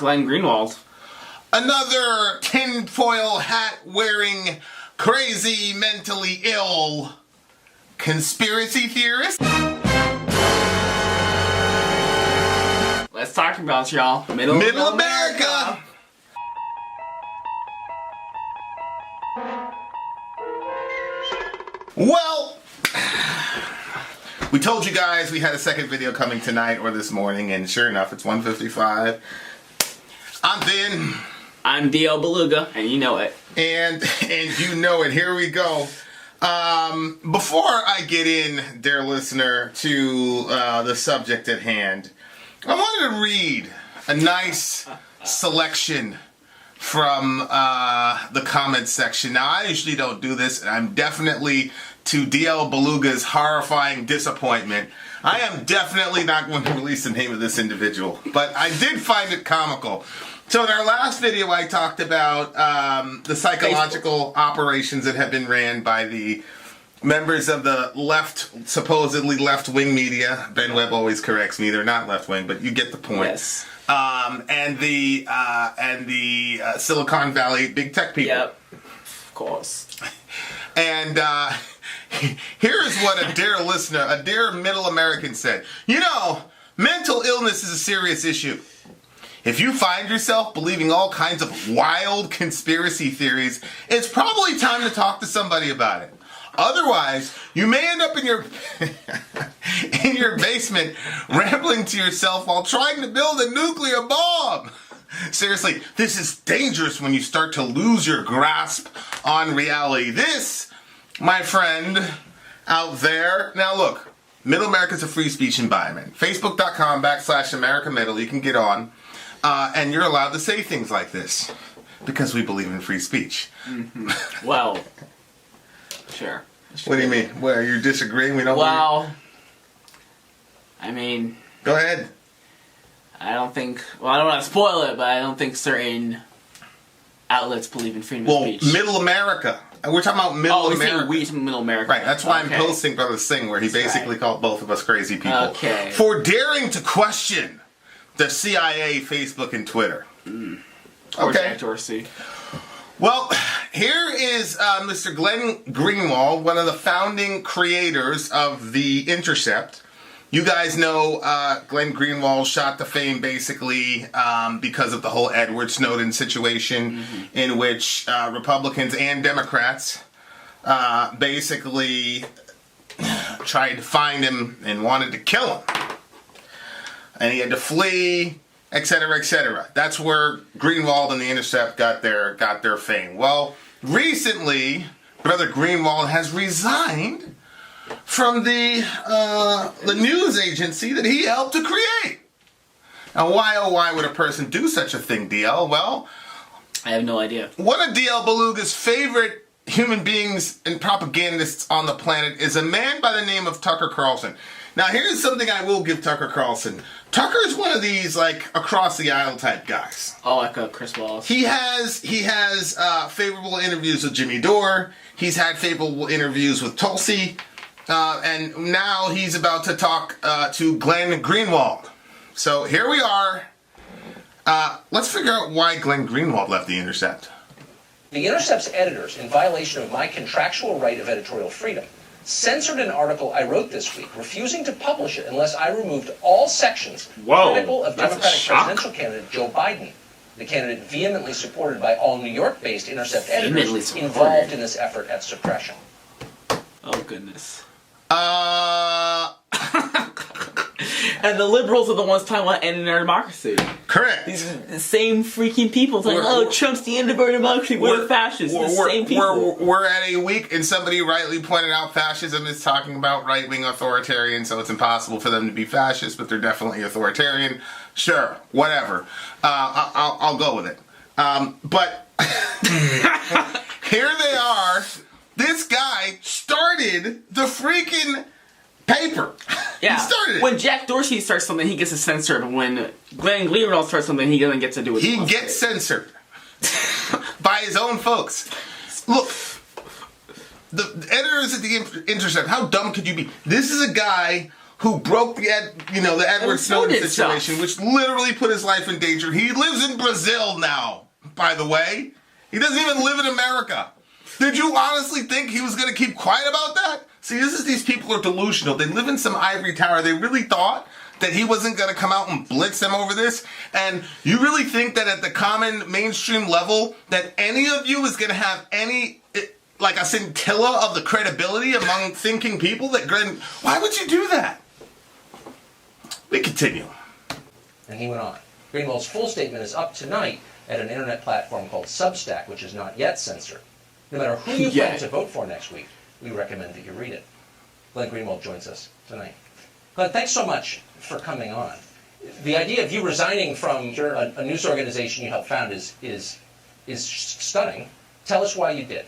Glenn Greenwald. Another tinfoil hat wearing, crazy, mentally ill conspiracy theorist. Let's talk about y'all. Middle America. Well, we told you guys we had a second video coming tonight or this morning, and sure enough, it's 1:55. I'm Vin. I'm D.L. Beluga, and you know it. And you know it. Here we go. Before I get in, dear listener, to the subject at hand, I wanted to read a nice selection from the comments section. Now, I usually don't do this, and I'm definitely, to DL Beluga's horrifying disappointment, I am definitely not going to release the name of this individual. But I did find it comical. So in our last video, I talked about the psychological operations that have been ran by the members of the supposedly left-wing media. Ben Webb always corrects me; they're not left-wing, but you get the point. Yes. And the Silicon Valley big tech people. Yep. Of course. And here is what a dear listener, a dear middle American said. You know, mental illness is a serious issue. If you find yourself believing all kinds of wild conspiracy theories, it's probably time to talk to somebody about it. Otherwise, you may end up in your in your basement rambling to yourself while trying to build a nuclear bomb. Seriously, this is dangerous when you start to lose your grasp on reality. This, my friend out there, now look, Middle America's a free speech environment. Facebook.com/America Middle, you can get on. And you're allowed to say things like this because we believe in free speech. Mm-hmm. Well, sure. What do you mean? Where you're disagreeing? We don't. Well, I mean, go ahead. I don't think. Well, I don't want to spoil it, but I don't think certain outlets believe in freedom of speech. Well, Middle America. We're talking about Middle America. We Middle America. Right. That's why I'm posting Brother Singh, where he basically called both of us crazy people for daring to question the CIA, Facebook, and Twitter. Okay. Dorsey. Well, here is Mr. Glenn Greenwald, one of the founding creators of The Intercept. You guys know Glenn Greenwald shot to fame basically because of the whole Edward Snowden situation, in which Republicans and Democrats basically tried to find him and wanted to kill him. And he had to flee, etc., etc. That's where Greenwald and The Intercept got their fame. Well, recently, Brother Greenwald has resigned from the news agency that he helped to create. Now, why, oh, why would a person do such a thing, DL? Well, I have no idea. One of DL Beluga's favorite human beings and propagandists on the planet is a man by the name of Tucker Carlson. Now, here's something I will give Tucker Carlson. Tucker's one of these, like, across the aisle type guys. Oh, like Chris Wallace. He has favorable interviews with Jimmy Dore. He's had favorable interviews with Tulsi. And now he's about to talk to Glenn Greenwald. So here we are. Let's figure out why Glenn Greenwald left The Intercept. The Intercept's editors, in violation of my contractual right of editorial freedom, censored an article I wrote this week, refusing to publish it unless I removed all sections critical of Democratic presidential candidate Joe Biden, the candidate vehemently supported by all New York-based Intercept editors involved in this effort at suppression. Oh, goodness. And the liberals are the ones talking about ending our democracy. Correct. These are the same freaking people saying, Trump's the end of our democracy, we're fascists. The same people. We're at a week, and somebody rightly pointed out fascism is talking about right-wing authoritarian, so it's impossible for them to be fascist, but they're definitely authoritarian. Sure, whatever. I'll go with it. But here they are. This guy started the freaking paper. Yeah. He started it. When Jack Dorsey starts something, he gets to censor it. When Glenn Greenwald starts something, he doesn't get to do it. He gets censored by his own folks. Look, the editors at The Intercept, how dumb could you be? This is a guy who broke the Edward Snowden situation, which literally put his life in danger. He lives in Brazil now, by the way. He doesn't even live in America. Did you honestly think he was going to keep quiet about that? See, these people are delusional. They live in some ivory tower. They really thought that he wasn't going to come out and blitz them over this. And you really think that at the common mainstream level that any of you is going to have any, like a scintilla of the credibility among thinking people? Why would you do that? We continue. And he went on. Greenwald's full statement is up tonight at an internet platform called Substack, which is not yet censored. No matter who you plan to vote for next week, we recommend that you read it. Glenn Greenwald joins us tonight. Glenn, thanks so much for coming on. The idea of you resigning from a news organization you helped found is stunning. Tell us why you did.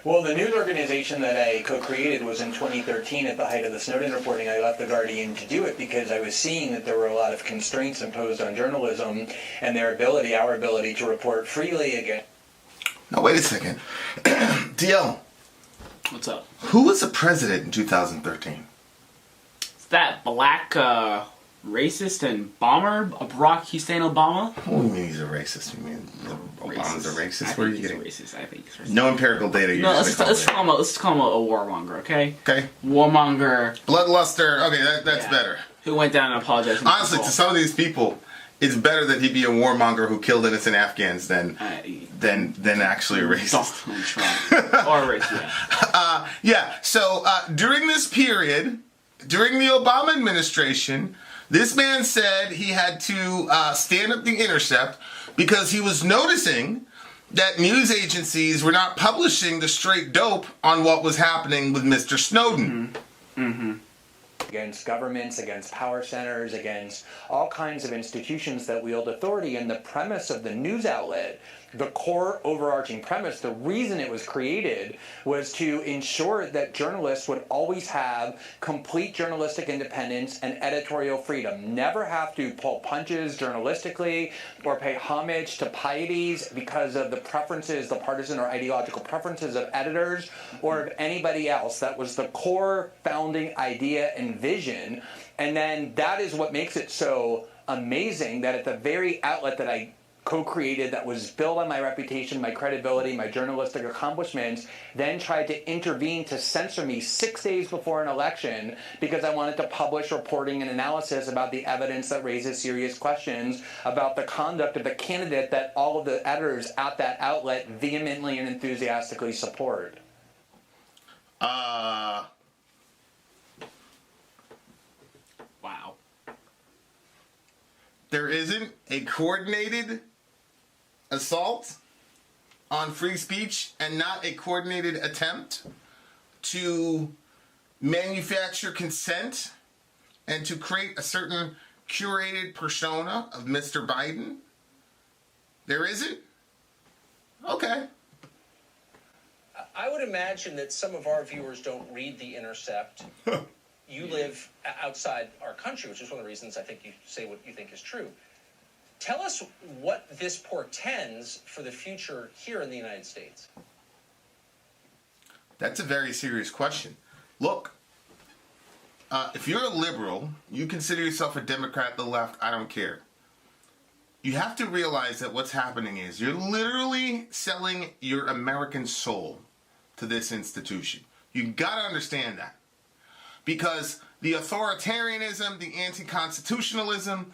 Well, the news organization that I co-created was in 2013 at the height of the Snowden reporting. I left The Guardian to do it because I was seeing that there were a lot of constraints imposed on journalism and our ability to report freely again. Now, wait a second. DL. What's up? Who was the president in 2013? It's that black racist and bomber, Barack Hussein Obama. What do you mean he's a racist? You mean Obama's a racist? Where are you getting? Racist. I think he's racist. No empirical data. No, let's call him a warmonger, okay? Okay. Warmonger. Bloodluster. Okay, that's better. Who went down and apologized? Honestly, to some of these people, it's better that he be a warmonger who killed innocent Afghans than actually a racist. Donald Trump. Or a racist, yeah. So during this period, during the Obama administration, this man said he had to stand up The Intercept because he was noticing that news agencies were not publishing the straight dope on what was happening with Mr. Snowden. Against governments, against power centers, against all kinds of institutions that wield authority. And the premise of the news outlet, the core overarching premise, the reason it was created was to ensure that journalists would always have complete journalistic independence and editorial freedom. Never have to pull punches journalistically or pay homage to pieties because of the preferences, the partisan or ideological preferences of editors or of anybody else. That was the core founding idea and vision. And then that is what makes it so amazing that at the very outlet that I co-created, that was built on my reputation, my credibility, my journalistic accomplishments, then tried to intervene to censor me 6 days before an election because I wanted to publish reporting and analysis about the evidence that raises serious questions about the conduct of the candidate that all of the editors at that outlet vehemently and enthusiastically support. Wow. There isn't a coordinated assault on free speech and not a coordinated attempt to manufacture consent and to create a certain curated persona of Mr. Biden? There isn't? Okay. I would imagine that some of our viewers don't read The Intercept. You live outside our country, which is one of the reasons I think you say what you think is true. Tell us what this portends for the future here in the United States. That's a very serious question. Look, if you're a liberal, you consider yourself a Democrat, the left, I don't care. You have to realize that what's happening is you're literally selling your American soul to this institution. You gotta understand that. Because the authoritarianism, the anti-constitutionalism,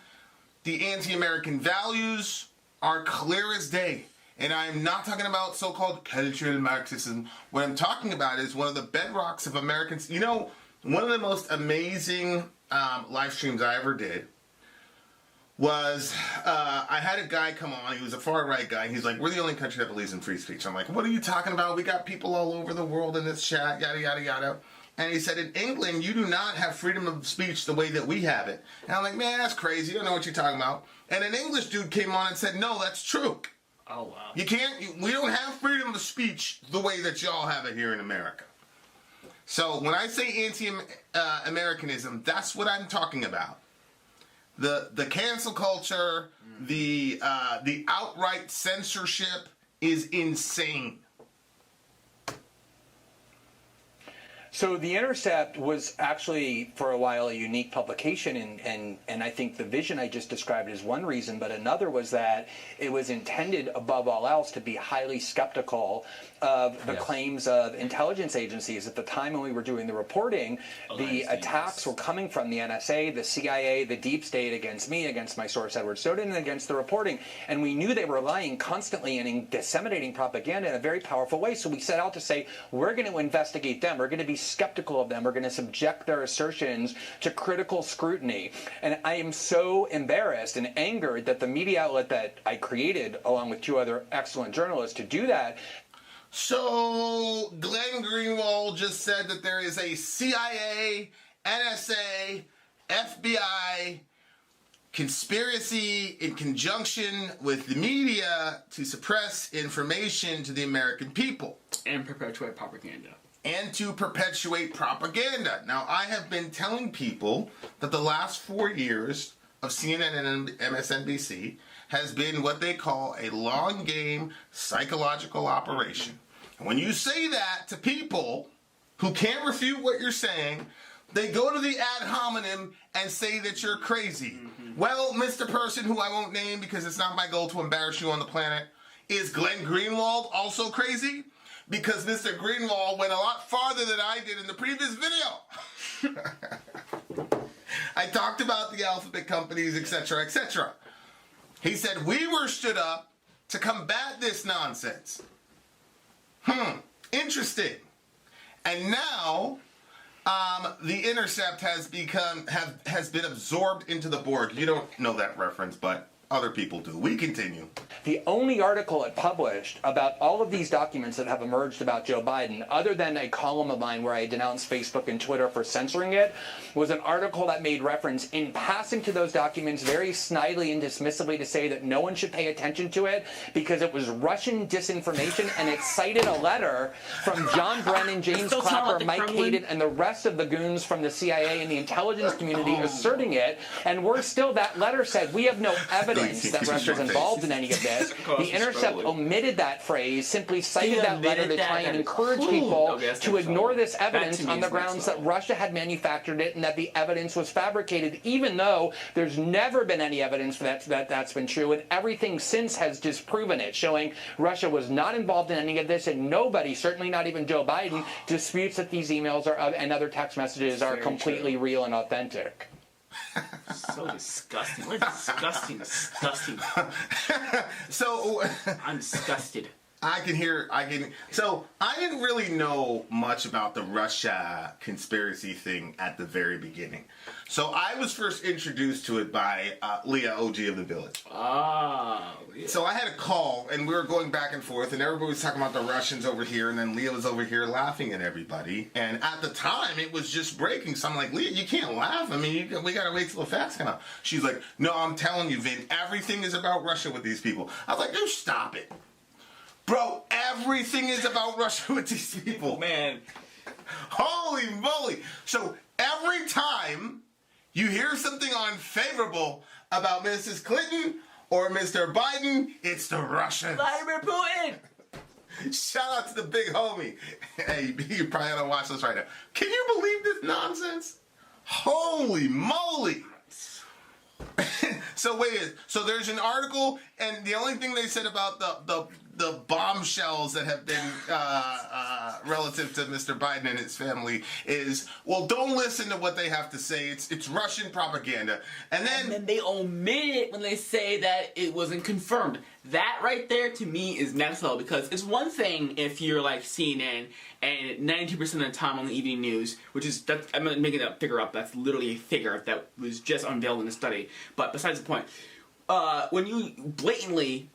the anti-American values are clear as day. And I'm not talking about so-called cultural Marxism. What I'm talking about is one of the bedrocks of Americans. You know, one of the most amazing live streams I ever did was I had a guy come on. He was a far-right guy. He's like, we're the only country that believes in free speech. I'm like, what are you talking about? We got people all over the world in this chat, yada, yada, yada. And he said, in England, you do not have freedom of speech the way that we have it. And I'm like, man, that's crazy. You don't know what you're talking about. And an English dude came on and said, no, that's true. Oh, wow. We don't have freedom of speech the way that y'all have it here in America. So when I say anti-Americanism, that's what I'm talking about. The cancel culture, the outright censorship is insane. So The Intercept was actually, for a while, a unique publication, and I think the vision I just described is one reason, but another was that it was intended, above all else, to be highly skeptical of the claims of intelligence agencies. At the time when we were doing the reporting, the attacks were coming from the NSA, the CIA, the deep state against me, against my source Edward Snowden, and against the reporting. And we knew they were lying constantly and disseminating propaganda in a very powerful way. So we set out to say, we're going to investigate them. We're going to be skeptical of them. We're going to subject their assertions to critical scrutiny. And I am so embarrassed and angered that the media outlet that I created, along with two other excellent journalists, to do that. So Glenn Greenwald just said that there is a CIA, NSA, FBI conspiracy in conjunction with the media to suppress information to the American people. And perpetuate propaganda. And to perpetuate propaganda. Now, I have been telling people that the last 4 years of CNN and MSNBC has been what they call a long game psychological operation. And when you say that to people who can't refute what you're saying, they go to the ad hominem and say that you're crazy. Mm-hmm. Well, Mr. Person, who I won't name because it's not my goal to embarrass you on the planet, is Glenn Greenwald also crazy? Because Mr. Greenwald went a lot farther than I did in the previous video. I talked about the alphabet companies, etc., etc. He said, we were stood up to combat this nonsense. Interesting. And now, the Intercept has been absorbed into the Borg. You don't know that reference, but other people do. We continue. The only article it published about all of these documents that have emerged about Joe Biden, other than a column of mine where I denounced Facebook and Twitter for censoring it, was an article that made reference in passing to those documents very snidely and dismissively to say that no one should pay attention to it because it was Russian disinformation, and it cited a letter from John Brennan, James Clapper, Mike Hayden, and the rest of the goons from the CIA and the intelligence community asserting it. And worse still, that letter said, we have no evidence that Russia's involved in any of this. The Intercept omitted that phrase, simply cited that letter to try and encourage people to ignore this evidence on the grounds that Russia had manufactured it and that the evidence was fabricated, even though there's never been any evidence for that's been true, and everything since has disproven it, showing Russia was not involved in any of this, and nobody, certainly not even Joe Biden, disputes that these emails and other text messages are completely real and authentic. So disgusting. What disgusting. So I'm disgusted. So I didn't really know much about the Russia conspiracy thing at the very beginning. So I was first introduced to it by Leah, OG of the Village. Oh, yeah. So I had a call, and we were going back and forth, and everybody was talking about the Russians over here, and then Leah was over here laughing at everybody. And at the time, it was just breaking. So I'm like, Leah, you can't laugh. I mean, we got to wait till the facts come out. She's like, no, I'm telling you, Vin, everything is about Russia with these people. I was like, dude, stop it. Bro, everything is about Russia with these people. Man. Holy moly. So every time you hear something unfavorable about Mrs. Clinton or Mr. Biden, it's the Russians. Vladimir Putin. Shout out to the big homie. Hey, you probably don't watch this right now. Can you believe this nonsense? Holy moly. So there's an article, and the only thing they said about the bombshells that have been relative to Mr. Biden and his family is, well, don't listen to what they have to say. It's Russian propaganda. And then they omit it when they say that it wasn't confirmed. That right there, to me, is next level, because it's one thing if you're like CNN and 92% of the time on the evening news, I'm not making that figure up, that's literally a figure that was just unveiled in a study. But besides the point, when you blatantly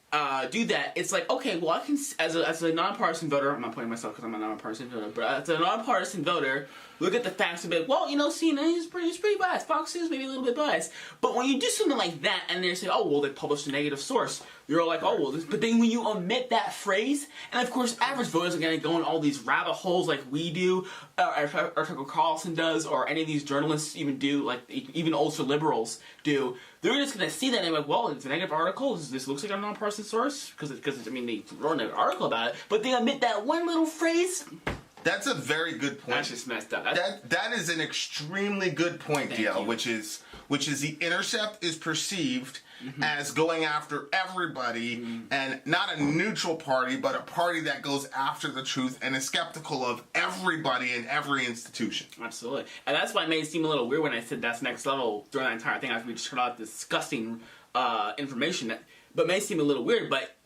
do that, it's like, okay, well, I can, as a nonpartisan voter, I'm not pointing myself because I'm a nonpartisan voter, but as a nonpartisan voter, look at the facts and be like, well, CNN is pretty biased. Fox News maybe a little bit biased. But when you do something like that and they say, oh, well, they published a negative source, you're all like, oh, well, but then when you omit that phrase, and of course, average voters are going to go in all these rabbit holes like we do, or Tucker Carlson does, or any of these journalists even do, like even ultra liberals do. They're just going to see that and they're like, well, it's a negative article. This looks like a nonpartisan source because they wrote an article about it, but they omit that one little phrase. That's a very good point. That's just messed up. That is an extremely good point, DL, which is the Intercept is perceived as going after everybody and not a neutral party, but a party that goes after the truth and is skeptical of everybody in every institution. Absolutely. And that's why it made it seem a little weird when I said that's next level during that entire thing after we just heard out disgusting information. But it may seem a little weird, but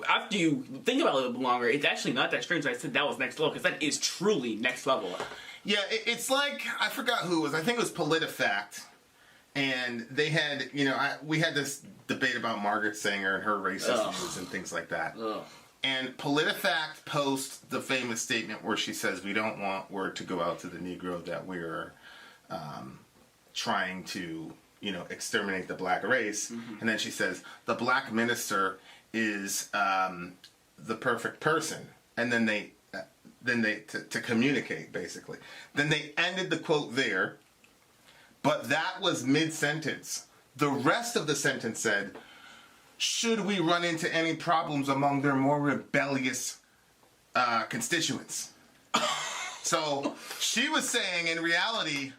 after you think about it a little bit longer, it's actually not that strange. I said that was next level because that is truly next level. Yeah, it's like, I forgot who it was. I think it was PolitiFact. And they had, we had this debate about Margaret Sanger and her racist views and things like that. And PolitiFact posts the famous statement where she says, we don't want word to go out to the Negro that we're trying to, exterminate the black race. And then she says, the black minister is the perfect person. And then they to communicate, basically. Then they ended the quote there. But that was mid-sentence. The rest of the sentence said, should we run into any problems among their more rebellious constituents? So she was saying, in reality,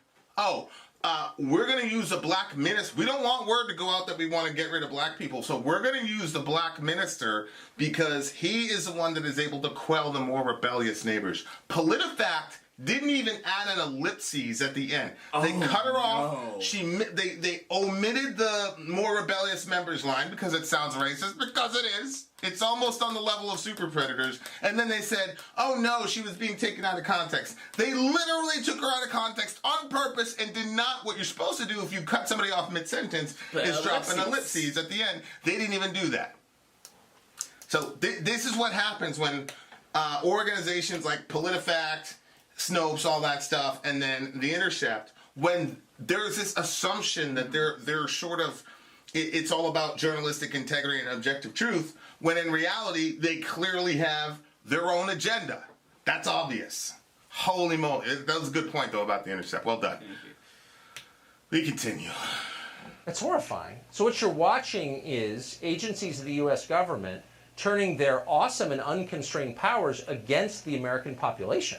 we're going to use a black minister. We don't want word to go out that we want to get rid of black people. So we're going to use the black minister because he is the one that is able to quell the more rebellious neighbors. PolitiFact didn't even add an ellipses at the end. They cut her off. They omitted the more rebellious members line because it sounds racist, because it is. It's almost on the level of super predators. And then they said, oh no, she was being taken out of context. They literally took her out of context on purpose and did not, what you're supposed to do if you cut somebody off mid-sentence is drop an ellipses at the end. They didn't even do that. So this is what happens when organizations like PolitiFact, Snopes, all that stuff, and then the Intercept, when there's this assumption that they're sort of, it's all about journalistic integrity and objective truth, when in reality, they clearly have their own agenda. That's obvious. Holy moly. That was a good point, though, about the Intercept. Well done. We continue. It's horrifying. So what you're watching is agencies of the U.S. government turning their awesome and unconstrained powers against the American population.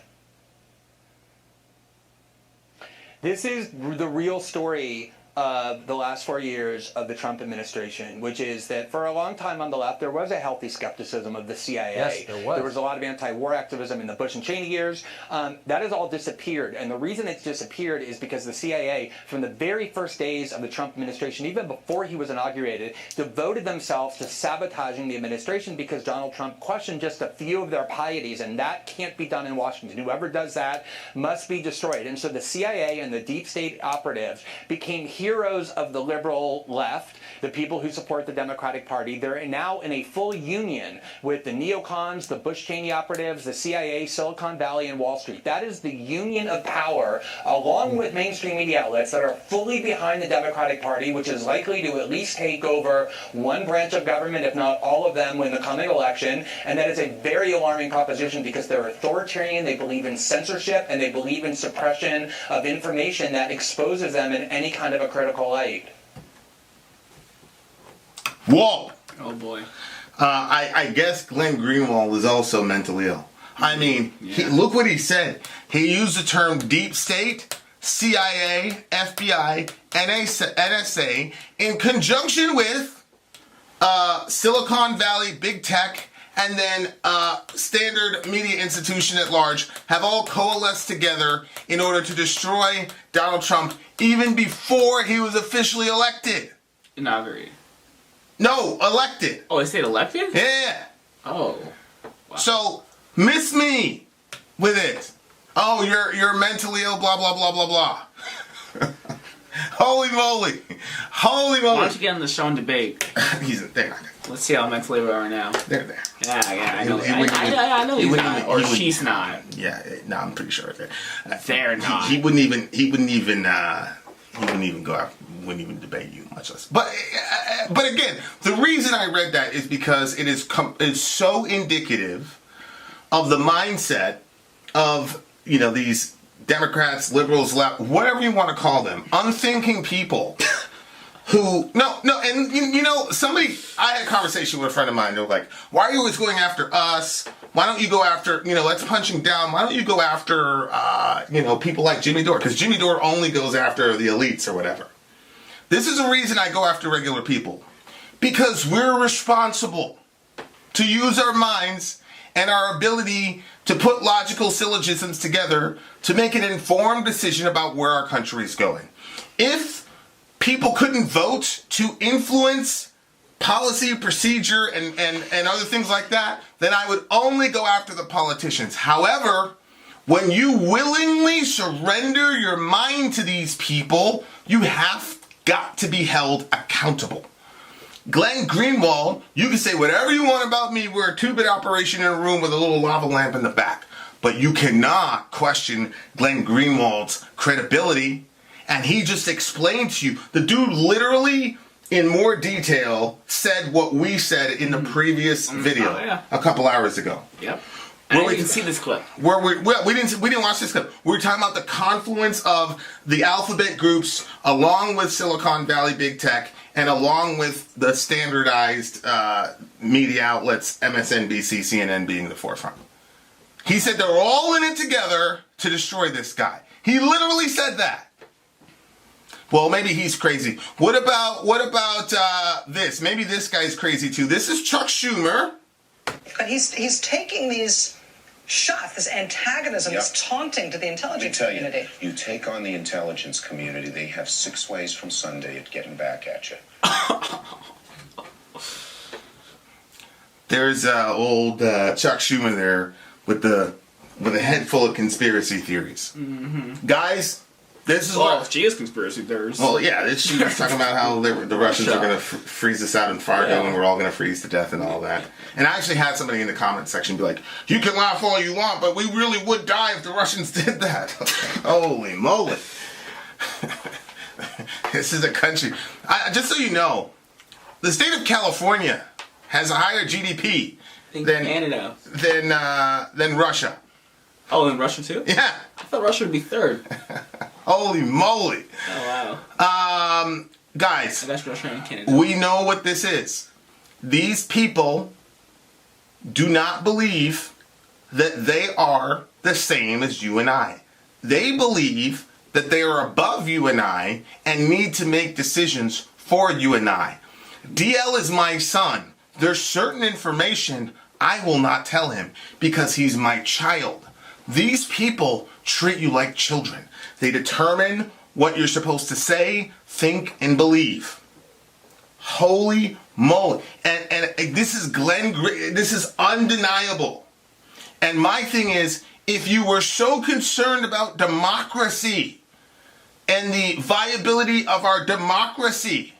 This is the real story of the last 4 years of the Trump administration, which is that for a long time on the left, there was a healthy skepticism of the CIA. Yes, there was. There was a lot of anti-war activism in the Bush and Cheney years. That has all disappeared. And the reason it's disappeared is because the CIA, from the very first days of the Trump administration, even before he was inaugurated, devoted themselves to sabotaging the administration because Donald Trump questioned just a few of their pieties, and that can't be done in Washington. Whoever does that must be destroyed. And so the CIA and the deep state operatives became heroes of the liberal left, the people who support the Democratic Party. They're now in a full union with the neocons, the Bush-Cheney operatives, the CIA, Silicon Valley, and Wall Street. That is the union of power, along with mainstream media outlets that are fully behind the Democratic Party, which is likely to at least take over one branch of government, if not all of them, in the coming election. And that is a very alarming proposition because they're authoritarian, they believe in censorship, and they believe in suppression of information that exposes them in any kind of a critical light. Whoa! Oh boy. I guess Glenn Greenwald is also mentally ill. I mean, look what he said. He used the term deep state, CIA, FBI, NSA, in conjunction with Silicon Valley, big tech, and then standard media institution at large have all coalesced together in order to destroy Donald Trump even before he was officially elected. Inaugurated. No, elected. Oh, they said elected? Yeah. Oh. Wow. So, miss me with it. Oh, you're mentally ill, blah, blah, blah, blah, blah. Holy moly. Holy moly. Why don't you get on the show and debate? They're not. Let's see how mentally we are now. They're there. Yeah, I know. I know he's not, or she's not. Yeah, no, I'm pretty sure They're not. He wouldn't even go out. Wouldn't even debate you, much less. But again, the reason I read that is because it is so indicative of the mindset of these Democrats, liberals, left, whatever you want to call them, unthinking people who and somebody, I had a conversation with a friend of mine. They're like, "Why are you always going after us? Why don't you go after, let's punching down. Why don't you go after, people like Jimmy Dore? Because Jimmy Dore only goes after the elites or whatever. This is the reason I go after regular people. Because we're responsible to use our minds and our ability to put logical syllogisms together to make an informed decision about where our country is going. If people couldn't vote to influence policy, procedure, and other things like that, then I would only go after the politicians. However, when you willingly surrender your mind to these people, you have got to be held accountable. Glenn Greenwald, you can say whatever you want about me. We're a 2-bit operation in a room with a little lava lamp in the back. But you cannot question Glenn Greenwald's credibility. And he just explained to you, the dude literally, in more detail, said what we said in the previous video a couple hours ago. Yep. And we didn't see this clip. We didn't watch this clip. We were talking about the confluence of the alphabet groups, along with Silicon Valley big tech, and along with the standardized media outlets, MSNBC, CNN being the forefront. He said they're all in it together to destroy this guy. He literally said that. Well, maybe he's crazy. What about this? Maybe this guy's crazy too. This is Chuck Schumer. But he's taking these shots, this antagonism, this taunting to the intelligence community. You take on the intelligence community, they have 6 ways from Sunday at getting back at you. There's old Chuck Schumer there with a head full of conspiracy theories. Mm-hmm. Guys, this is she is conspiracy theories. Well, yeah, she's talking about how the Russians are going to freeze us out in Fargo and we're all going to freeze to death and all that. And I actually had somebody in the comment section be like, you can laugh all you want, but we really would die if the Russians did that. Holy moly. This is a country. Just so you know, the state of California has a higher GDP than Russia. Oh, and Russia too? Yeah. I thought Russia would be third. Holy moly. Oh, wow. Guys, that's Russia and Canada. We know what this is. These people do not believe that they are the same as you and I. They believe that they are above you and I and need to make decisions for you and I. DL is my son. There's certain information I will not tell him because he's my child. These people treat you like children. They determine what you're supposed to say, think, and believe. Holy moly. And this is this is undeniable. And my thing is, if you were so concerned about democracy and the viability of our democracy,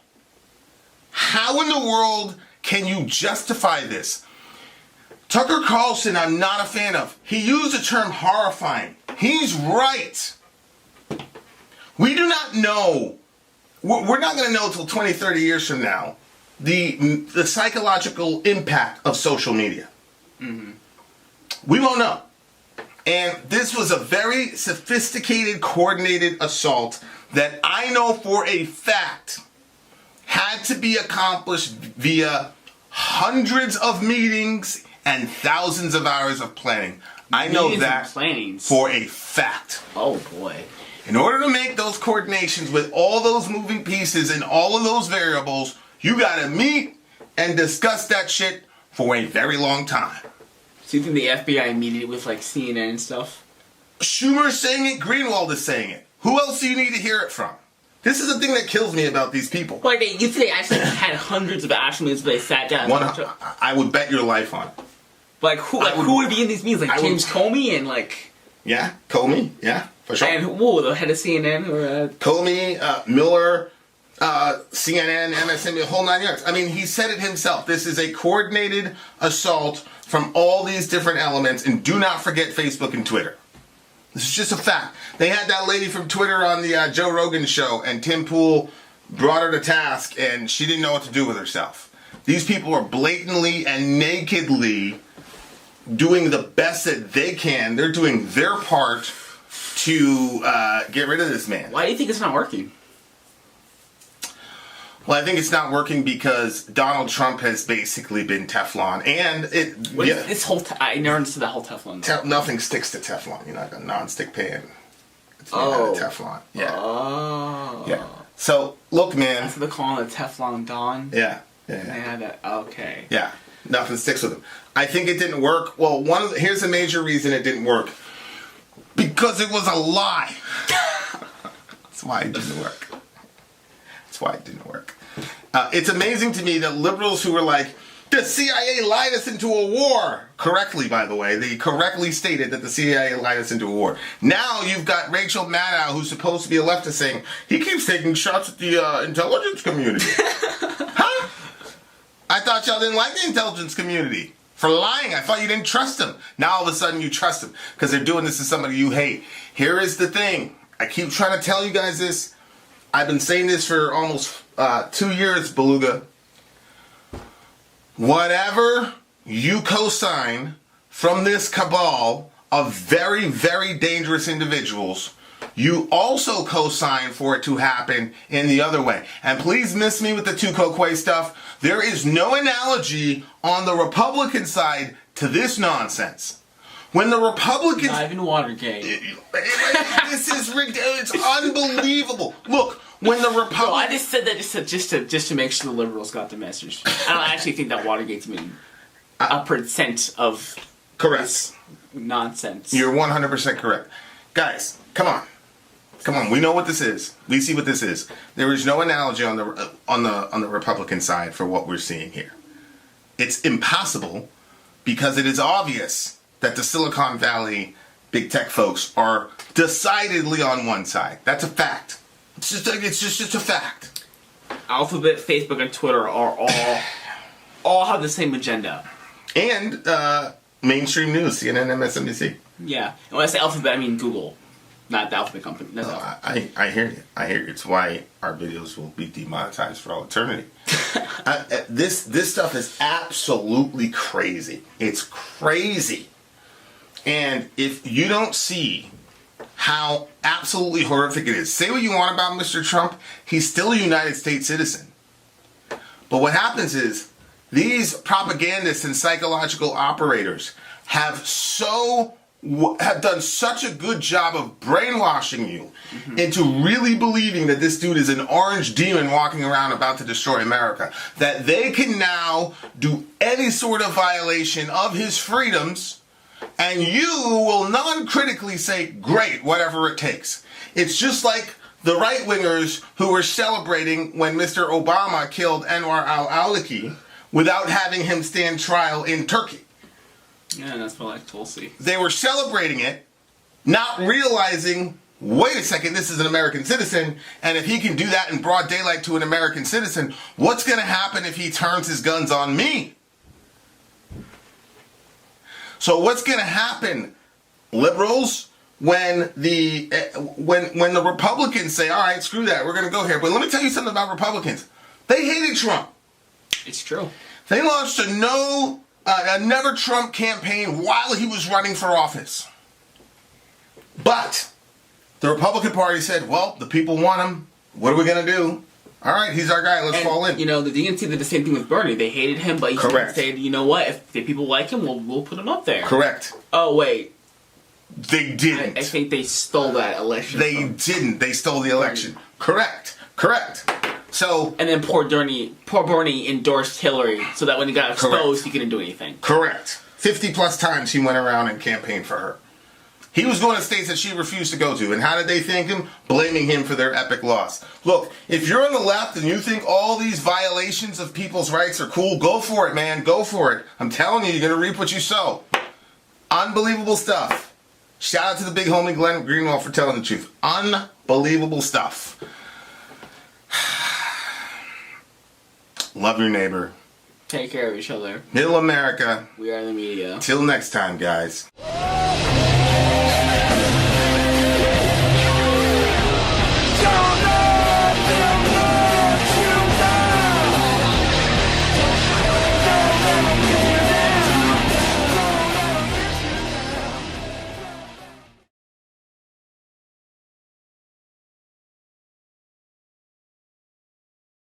how in the world can you justify this? Tucker Carlson, I'm not a fan of. He used the term horrifying. He's right. We do not know. We're not going to know until 20, 30 years from now the psychological impact of social media. Mm-hmm. We won't know. And this was a very sophisticated, coordinated assault that I know for a fact had to be accomplished via hundreds of meetings and thousands of hours of planning. I know that for a fact. Oh boy. In order to make those coordinations with all those moving pieces and all of those variables, you gotta meet and discuss that shit for a very long time. So you think the FBI meeting with like CNN and stuff? Schumer's saying it, Greenwald is saying it. Who else do you need to hear it from? This is the thing that kills me about these people. Like, you think they actually had hundreds of actual meetings where they sat down? I would bet your life on it. Like, who would be in these meetings? Like, James Comey and, like... Yeah, Comey. Yeah, for sure. And, the head of CNN? Or, Comey, Miller, CNN, MSNBC, the whole 9 yards. I mean, he said it himself. This is a coordinated assault from all these different elements. And do not forget Facebook and Twitter. This is just a fact. They had that lady from Twitter on the Joe Rogan show, and Tim Pool brought her to task, and she didn't know what to do with herself. These people are blatantly and nakedly doing the best that they can. They're doing their part to get rid of this man. Why do you think it's not working? Well, I think it's not working because Donald Trump has basically been Teflon, and this whole I never understood that whole Teflon. Nothing sticks to Teflon. You know, like a non-stick pan. It's made out of Teflon. Yeah. Oh. Yeah. So look, man. That's what they're calling it, Teflon Don. Yeah. Yeah. That. Okay. Yeah. Nothing sticks with him. I think it didn't work. Well, here's a major reason it didn't work. Because it was a lie. That's why it didn't work. That's why it didn't work. It's amazing to me that liberals who were like, the CIA lied us into a war. Correctly, by the way. They correctly stated that the CIA lied us into a war. Now you've got Rachel Maddow, who's supposed to be a leftist, saying, he keeps taking shots at the intelligence community. Huh? I thought y'all didn't like the intelligence community for lying. I thought you didn't trust them. Now all of a sudden you trust them because they're doing this to somebody you hate. Here is the thing. I keep trying to tell you guys this. I've been saying this for almost 2 years, Beluga. Whatever you co-sign from this cabal of very, very dangerous individuals, you also co-sign for it to happen in the other way. And please miss me with the Tukokwe stuff. There is no analogy on the Republican side to this nonsense. When the Republicans... Not even Watergate. This is ridiculous. It's unbelievable. Look, when the Republicans... No, I just said that just to make sure the liberals got the message. I don't actually think that Watergate's made a percent of correct nonsense. You're 100% correct. Guys, come on. Come on, we know what this is. We see what this is. There is no analogy on the Republican side for what we're seeing here. It's impossible because it is obvious that the Silicon Valley big tech folks are decidedly on one side. That's a fact. It's just a fact. Alphabet, Facebook, and Twitter are all have the same agenda. And mainstream news, CNN, MSNBC. Yeah. And when I say Alphabet, I mean Google. Not the Alphabet company. That's I hear you. I hear you. It's why our videos will be demonetized for all eternity. This stuff is absolutely crazy. It's crazy. And if you don't see how absolutely horrific it is, say what you want about Mr. Trump, he's still a United States citizen. But what happens is these propagandists and psychological operators have done such a good job of brainwashing you into really believing that this dude is an orange demon walking around about to destroy America, that they can now do any sort of violation of his freedoms and you will non-critically say, great, whatever it takes. It's just like the right-wingers who were celebrating when Mr. Obama killed Anwar al-Awlaki without having him stand trial in Turkey. Yeah, that's what like Tulsi. They were celebrating it, not realizing, wait a second, this is an American citizen, and if he can do that in broad daylight to an American citizen, what's going to happen if he turns his guns on me? So what's going to happen, liberals, when the Republicans say, all right, screw that, we're going to go here. But let me tell you something about Republicans. They hated Trump. It's true. They launched a Never Trump campaign while he was running for office. But the Republican Party said, well, the people want him. What are we going to do? All right, he's our guy. Let's fall in. You know, the DNC did the same thing with Bernie. They hated him, but he said, you know what? If the people like him, we'll put him up there. Correct. Oh, wait. They didn't. I think they stole that election. They didn't. They stole the election. Correct. So, and then poor Bernie endorsed Hillary so that when he got exposed, he couldn't do anything. Correct. 50 plus times he went around and campaigned for her. He was going to states that she refused to go to. And how did they thank him? Blaming him for their epic loss. Look, if you're on the left and you think all these violations of people's rights are cool, go for it, man. Go for it. I'm telling you, you're going to reap what you sow. Unbelievable stuff. Shout out to the big homie Glenn Greenwald for telling the truth. Unbelievable stuff. Love your neighbor. Take care of each other. Middle America. We are the media. Till next time, guys.